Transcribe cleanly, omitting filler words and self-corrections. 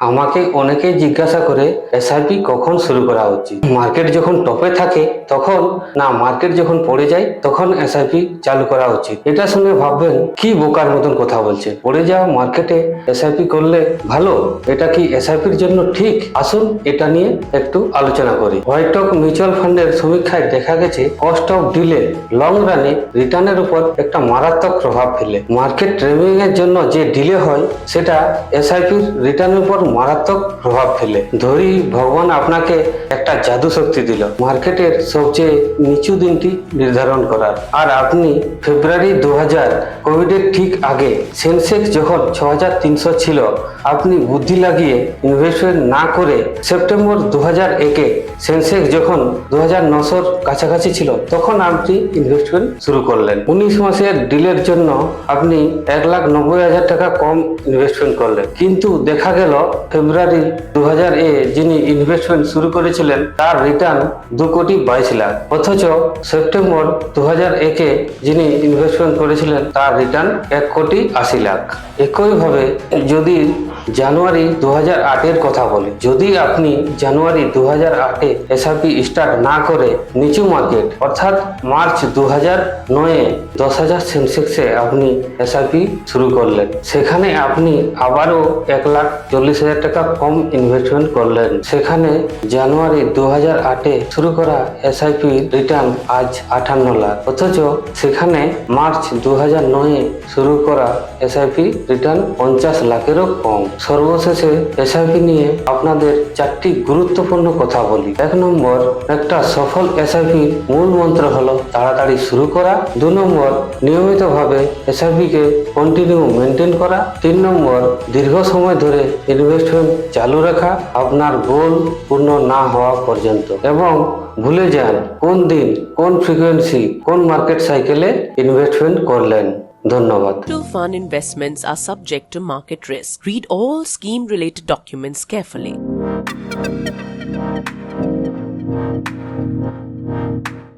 আমাকে অনেকেই জিজ্ঞাসা করে এসআইপি কখন শুরু করা উচিত। মার্কেট যখন টপে থাকে তখন না, মার্কেট যখন পড়ে যায় তখন এসআইপি চালু করা উচিত। এটা শুনে ভাববেন কি বোকার মতন কথা বলছে, পড়ে যাওয়া মার্কেটে এসআইপি করলে ভালো, এটা কি এসআইপির জন্য ঠিক? আসুন এটা নিয়ে একটু আলোচনা করি। হোয়াইটক মিউচুয়াল ফান্ডের সমীক্ষায় দেখা গেছে কস্ট অফ ডিলে লং রানে রিটার্নের উপর একটা মারাত্মক প্রভাব ফেলে। মার্কেট ট্রেডিং এর জন্য যে ডিলে হয় সেটা এসআইপির রিটার্নের উপর মারাত্মক প্রভাব ফেলে। ধরি ভগবান আপনাকে একটা জাদু শক্তি দিল মার্কেটের সবচেয়ে নিচু দিনটি নির্ধারণ করার, আর আপনি ফেব্রুয়ারি 2000 কোভিডের ঠিক আগে সেন্সেক্স যখন 6300 ছিল, আপনি বুদ্ধি লাগিয়ে ইনভেস্টমেন্ট না করে সেপ্টেম্বর 2001-এ সেন্সেক্স যখন 2900-র কাছাকাছি ছিল তখন আপনি ইনভেস্টমেন্ট শুরু করলেন। 19 মাসের ডিলের জন্য আপনি 1,90,000 টাকা কম ইনভেস্টমেন্ট করলেন, কিন্তু দেখা গেল ফেব্রুয়ারি 2000-এ যিনি ইনভেস্টমেন্ট শুরু করেছিলেন তার রিটার্ন 2,22 লাখ, অথচ সেপ্টেম্বর 2001-এ যিনি ইনভেস্টমেন্ট করেছিলেন তার রিটার্ন 1,80 লাখ। একইভাবে যদি জানুয়ারি 2008-এর কথা বলি, যদি আপনি জানুয়ারি 2008-এ এসআইপি স্টার্ট না করে নিচু মার্কেট অর্থাৎ মার্চ 2009-এ 10,000 সেন্সেক্সে আপনি এসআইপি শুরু করলেন, সেখানে আপনি আবারও 1,40,000 টাকা কম ইনভেস্টমেন্ট করলেন। সেখানে জানুয়ারি 2008-এ শুরু করা এসআইপি রিটার্ন আজ 58 লাখ, অথচ সেখানে মার্চ 2009-এ শুরু করা এসআইপি রিটার্ন 50 লাখেরও কম। সর্বশেষে এসআইপি নিয়ে আপনাদের 4টি গুরুত্বপূর্ণ কথা বলি। 1 নম্বর, একটা সফল এসআইপি মূল মন্ত্র হলো তাড়াতাড়ি শুরু করা। 2 নম্বর, নিয়মিতভাবে এসআইপি কে কন্টিনিউ মেনটেন করা। 3 নম্বর, দীর্ঘ সময় ধরে ইনভেস্টমেন্ট চালু রাখা আপনার গোল পূর্ণ না হওয়া পর্যন্ত, এবং ভুলে যান কোন দিন, কোন ফ্রিকোয়েন্সি, কোন মার্কেট সাইকেলে ইনভেস্টমেন্ট করলেন। ধন্যবাদ। Mutual fund investments are subject to market risk. Read all scheme-related documents carefully.